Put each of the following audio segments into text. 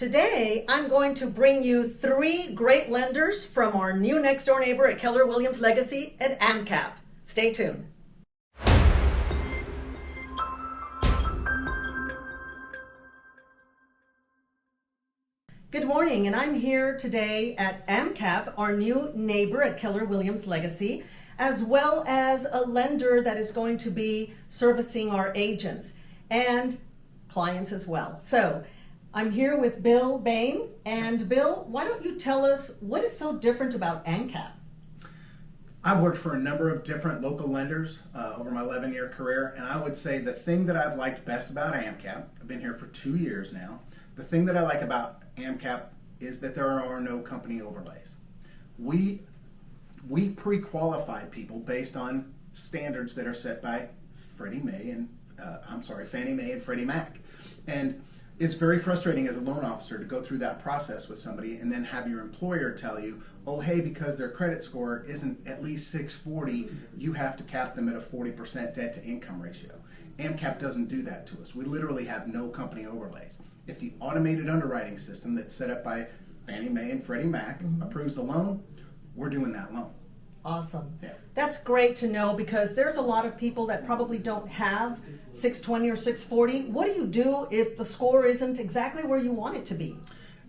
Today, I'm going to bring you 3 great lenders from our new next door neighbor at Keller Williams Legacy at AmCap. Stay tuned. Good morning, and I'm here today at AmCap, our new neighbor at Keller Williams Legacy, as well as a lender that is going to be servicing our agents and clients as well. So I'm here with Bill Bain, and Bill, why don't you tell us what is so different about AmCap? I've worked for a number of different local lenders over my 11-year career, and I would say the thing that I've liked best about AmCap, I've been here for 2 years now, the thing that I like about AmCap is that there are no company overlays. We pre-qualify people based on standards that are set by Fannie Mae and Freddie Mac. And it's very frustrating as a loan officer to go through that process with somebody and then have your employer tell you, oh, hey, because their credit score isn't at least 640, you have to cap them at a 40% debt to income ratio. AmCap doesn't do that to us. We literally have no company overlays. If the automated underwriting system that's set up by Fannie Mae and Freddie Mac approves the loan, we're doing that loan. Awesome. Yeah. That's great to know, because there's a lot of people that probably don't have 620 or 640. What do you do if the score isn't exactly where you want it to be?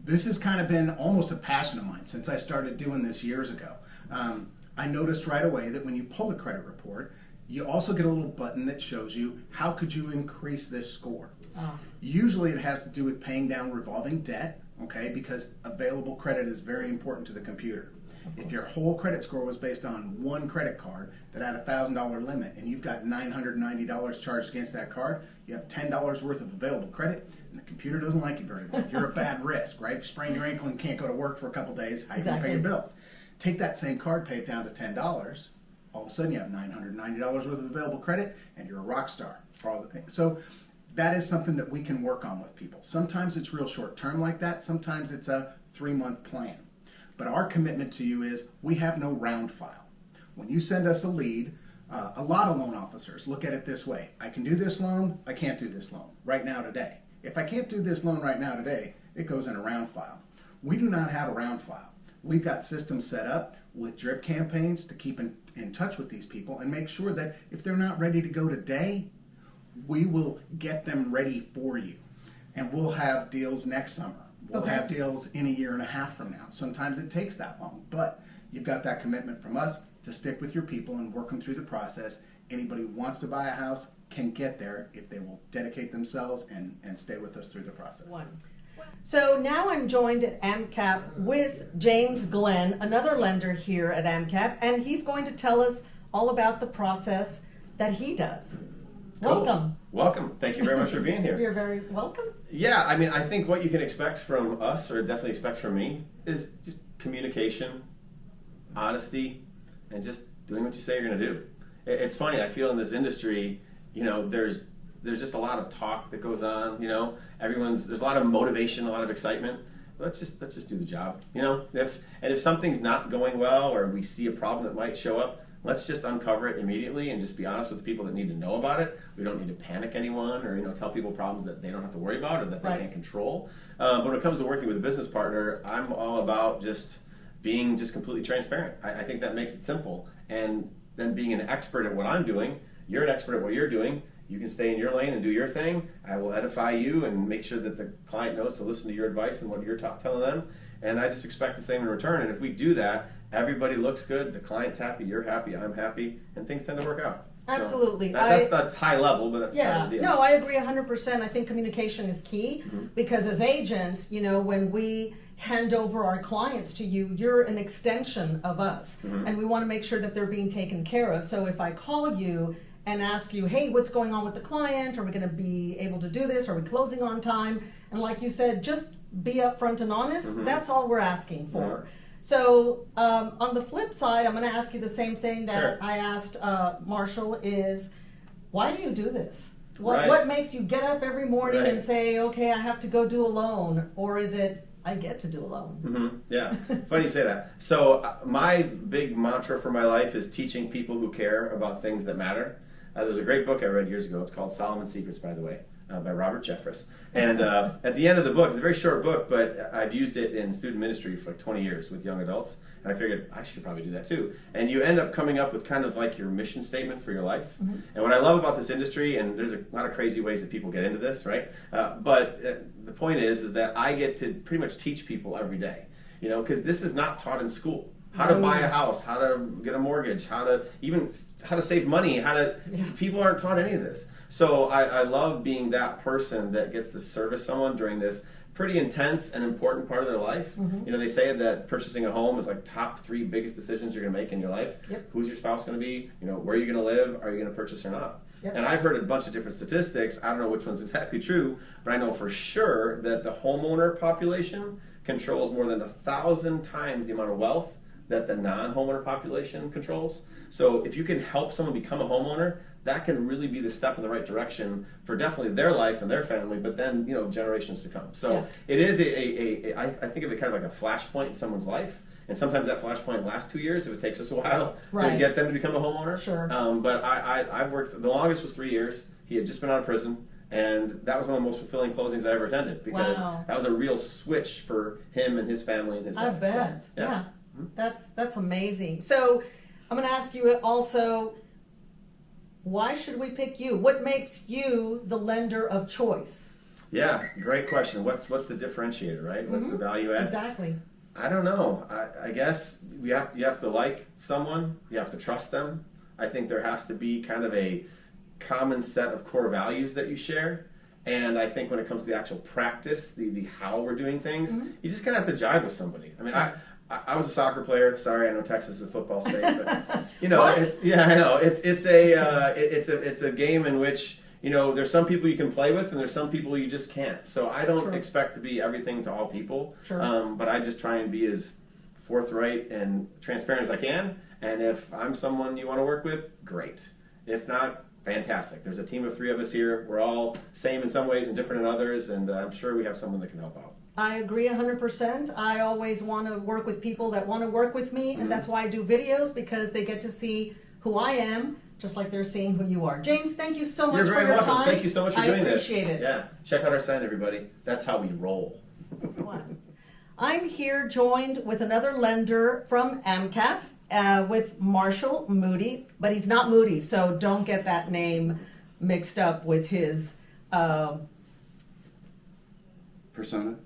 This has kind of been almost a passion of mine since I started doing this years ago. I noticed right away that when you pull a credit report, you also get a little button that shows you how could you increase this score. Usually it has to do with paying down revolving debt, okay, because available credit is very important to the computer. If your whole credit score was based on one credit card that had a $1,000 limit and you've got $990 charged against that card, you have $10 worth of available credit, and the computer doesn't like you very well. You're a bad risk, right? If you sprain your ankle and can't go to work for a couple days, how are you going to pay your bills? Take that same card, pay it down to $10, all of a sudden you have $990 worth of available credit and you're a rock star for all the things. So that is something that we can work on with people. Sometimes it's real short term like that. Sometimes it's a 3-month plan. But our commitment to you is we have no round file. When you send us a lead, a lot of loan officers look at it this way. I can do this loan, I can't do this loan right now today. If I can't do this loan right now today, it goes in a round file. We do not have a round file. We've got systems set up with drip campaigns to keep in touch with these people and make sure that if they're not ready to go today, we will get them ready for you. And we'll have deals next summer. We'll have deals in a year and a half from now. Sometimes it takes that long, but you've got that commitment from us to stick with your people and work them through the process. Anybody who wants to buy a house can get there if they will dedicate themselves and stay with us through the process. So now I'm joined at AmCap with James Glenn, another lender here at AmCap, and he's going to tell us all about the process that he does. Cool. Welcome. Welcome. Thank you very much for being here. You're very welcome. Yeah, I mean, I think what you can expect from us, or definitely expect from me, is just communication, honesty, and just doing what you say you're going to do. It's funny, I feel in this industry, you know, there's just a lot of talk that goes on, you know, there's a lot of motivation, a lot of excitement. Let's just do the job, you know. If something's not going well, or we see a problem that might show up, let's just uncover it immediately and just be honest with the people that need to know about it. We don't need to panic anyone or, you know, tell people problems that they don't have to worry about or that they can't control. But when it comes to working with a business partner, I'm all about just being completely transparent. I think that makes it simple. And then being an expert at what I'm doing, you're an expert at what you're doing. You can stay in your lane and do your thing. I will edify you and make sure that the client knows to listen to your advice and what you're telling them. And I just expect the same in return. And if we do that, everybody looks good, the client's happy, you're happy, I'm happy, and things tend to work out. Absolutely. So that's high level, but that's kind of the deal. No, I agree 100%. I think communication is key because as agents, you know, when we hand over our clients to you, you're an extension of us, and we want to make sure that they're being taken care of. So if I call you and ask you, hey, what's going on with the client? Are we going to be able to do this? Are we closing on time? And like you said, just be upfront and honest. That's all we're asking for. So on the flip side, I'm going to ask you the same thing that I asked Marshall is, why do you do this? What makes you get up every morning and say, okay, I have to go do a loan? Or is it, I get to do a loan? Yeah, funny you say that. So my big mantra for my life is teaching people who care about things that matter. There's a great book I read years ago. It's called Solomon's Secrets, by the way. by Robert Jeffress. And at the end of the book, it's a very short book, but I've used it in student ministry for like 20 years with young adults. And I figured I should probably do that too. And you end up coming up with kind of like your mission statement for your life. Mm-hmm. And what I love about this industry, and there's a lot of crazy ways that people get into this, right? But the point is that I get to pretty much teach people every day, you know, because this is not taught in school. How to buy a house, how to get a mortgage, how to save money, people aren't taught any of this. So I love being that person that gets to service someone during this pretty intense and important part of their life. Mm-hmm. You know, they say that purchasing a home is like top 3 biggest decisions you're going to make in your life. Yep. Who's your spouse going to be? You know, where are you going to live? Are you going to purchase or not? Yep. And I've heard a bunch of different statistics. I don't know which one's exactly true, but I know for sure that the homeowner population controls more than 1,000 times the amount of wealth that the non-homeowner population controls. So if you can help someone become a homeowner, that can really be the step in the right direction for definitely their life and their family, but then, you know, generations to come. So it is I think of it kind of like a flashpoint in someone's life. And sometimes that flashpoint lasts 2 years if it takes us a while to get them to become a homeowner. Sure. But I've worked, the longest was 3 years. He had just been out of prison. And that was one of the most fulfilling closings I ever attended, because that was a real switch for him and his family and his life. I bet. So, yeah. That's amazing. So I'm going to ask you also, why should we pick you? What makes you the lender of choice? Yeah, great question. What's the differentiator, right? What's the value add? Exactly. I don't know. I guess you have to like someone. You have to trust them. I think there has to be kind of a common set of core values that you share. And I think when it comes to the actual practice, the how we're doing things, you just kind of have to jive with somebody. I mean, I was a soccer player. Sorry, I know Texas is a football state, but you know, I know it's a game in which, you know, there's some people you can play with and there's some people you just can't. So I don't expect to be everything to all people, but I just try and be as forthright and transparent as I can. And if I'm someone you want to work with, great. If not, fantastic. There's a team of 3 of us here. We're all same in some ways and different in others, and I'm sure we have someone that can help out. I agree 100%. I always want to work with people that want to work with me, and that's why I do videos, because they get to see who I am, just like they're seeing who you are. James, thank you so much for your time. Thank you so much for doing this. I appreciate it. Yeah, check out our site, everybody. That's how we roll. I'm here joined with another lender from AmCap, with Marshall Moody, but he's not Moody, so don't get that name mixed up with his persona?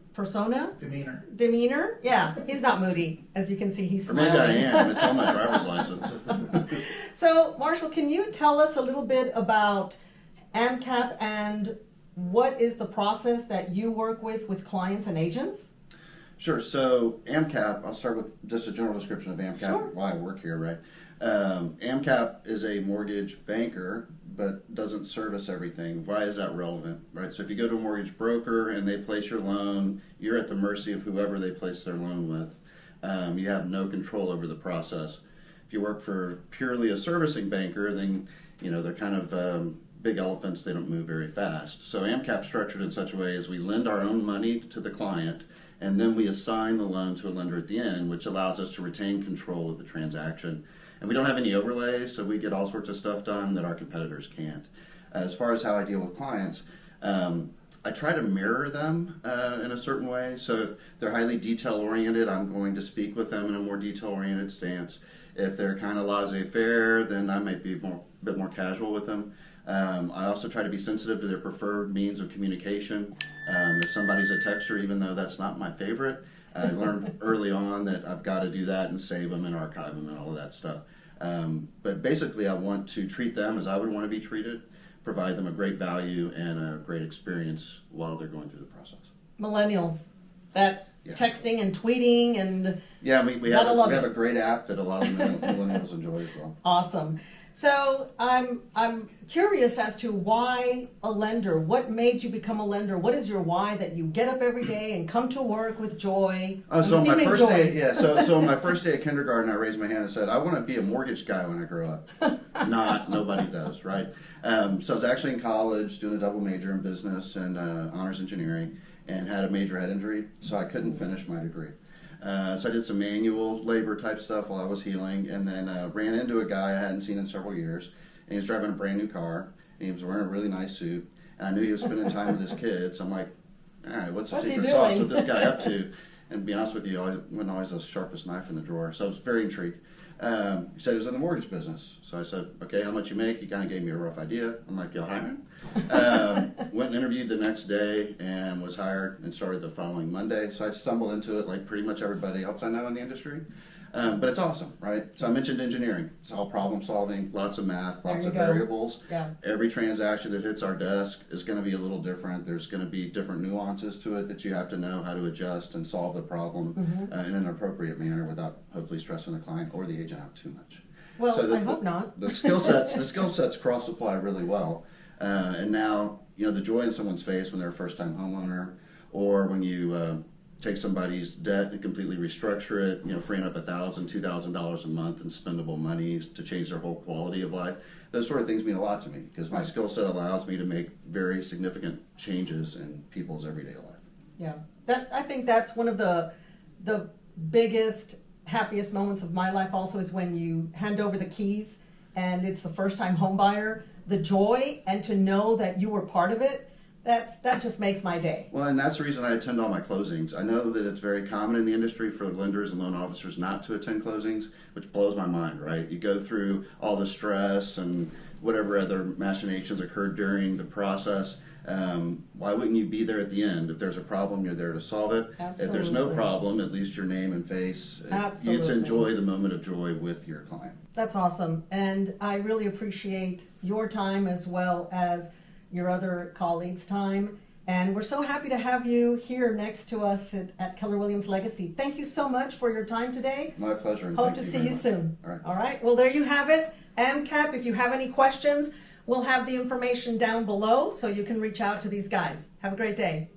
Demeanor? Yeah, he's not Moody. As you can see, he's smiling. Or maybe I am. It's on my driver's license. So, Marshall, can you tell us a little bit about AmCap and what is the process that you work with clients and agents? Sure. So AmCap, I'll start with just a general description of AmCap, why I work here, right? AmCap is a mortgage banker, but doesn't service everything. Why is that relevant, right? So if you go to a mortgage broker and they place your loan, you're at the mercy of whoever they place their loan with. You have no control over the process. If you work for purely a servicing banker, then, you know, they're kind of big elephants. They don't move very fast. So AmCap's structured in such a way as we lend our own money to the client, and then we assign the loan to a lender at the end, which allows us to retain control of the transaction. And we don't have any overlays, so we get all sorts of stuff done that our competitors can't. As far as how I deal with clients, I try to mirror them in a certain way. So if they're highly detail-oriented, I'm going to speak with them in a more detail-oriented stance. If they're kind of laissez-faire, then I might be a bit more casual with them. I also try to be sensitive to their preferred means of communication. If somebody's a texter, even though that's not my favorite, I learned early on that I've got to do that and save them and archive them and all of that stuff. But basically, I want to treat them as I would want to be treated, provide them a great value and a great experience while they're going through the process. Millennials, that texting and tweeting and we have a great app that a lot of millennials enjoy as well. Awesome. So I'm curious as to why a lender. What made you become a lender? What is your why that you get up every day and come to work with joy? So on my first day, so on my first day at kindergarten, I raised my hand and said, I want to be a mortgage guy when I grow up. Nobody does, right? So I was actually in college doing a double major in business and honors engineering, and had a major head injury, so I couldn't finish my degree. So I did some manual labor type stuff while I was healing, and then ran into a guy I hadn't seen in several years, and he was driving a brand new car, and he was wearing a really nice suit, And I knew he was spending time with his kids. I'm like, all right, what's the What's he secret sauce doing? with this guy up to? And to be honest with you, I wasn't always the sharpest knife in the drawer. So I was very intrigued. He said he was in the mortgage business. So I said, okay, how much you make? He kind of gave me a rough idea. I'm like, y'all hiring? Went and interviewed the next day and was hired and started the following Monday. So I stumbled into it like pretty much everybody else I know in the industry. But it's awesome, right? So I mentioned engineering. It's all problem solving, lots of math, There lots you of go. variables. Yeah. Every transaction that hits our desk is going to be a little different. There's going to be different nuances to it that you have to know how to adjust and solve the problem in an appropriate manner without hopefully stressing the client or the agent out too much. Well, So I hope not. The skill sets cross apply really well. And now, the joy in someone's face when they're a first time homeowner, or when you take somebody's debt and completely restructure it, freeing up $1,000, $2,000 a month in spendable money to change their whole quality of life. Those sort of things mean a lot to me because my skill set allows me to make very significant changes in people's everyday life. Yeah, I think that's one of the biggest, happiest moments of my life. Also, is when you hand over the keys and it's the first time home buyer. The joy and to know that you were part of it. That just makes my day. Well, and that's the reason I attend all my closings. I know that it's very common in the industry for lenders and loan officers not to attend closings, which blows my mind, right? You go through all the stress and whatever other machinations occurred during the process. Why wouldn't you be there at the end? If there's a problem, you're there to solve it. Absolutely. If there's no problem, at least your name and face. Absolutely. You get to enjoy the moment of joy with your client. That's awesome. And I really appreciate your time as well as your other colleagues' time. And we're so happy to have you here next to us at Keller Williams Legacy. Thank you so much for your time today. My pleasure. And Hope thank to you see very you much. soon. All right. All right. Well, there you have it. AmCap, if you have any questions, we'll have the information down below so you can reach out to these guys. Have a great day.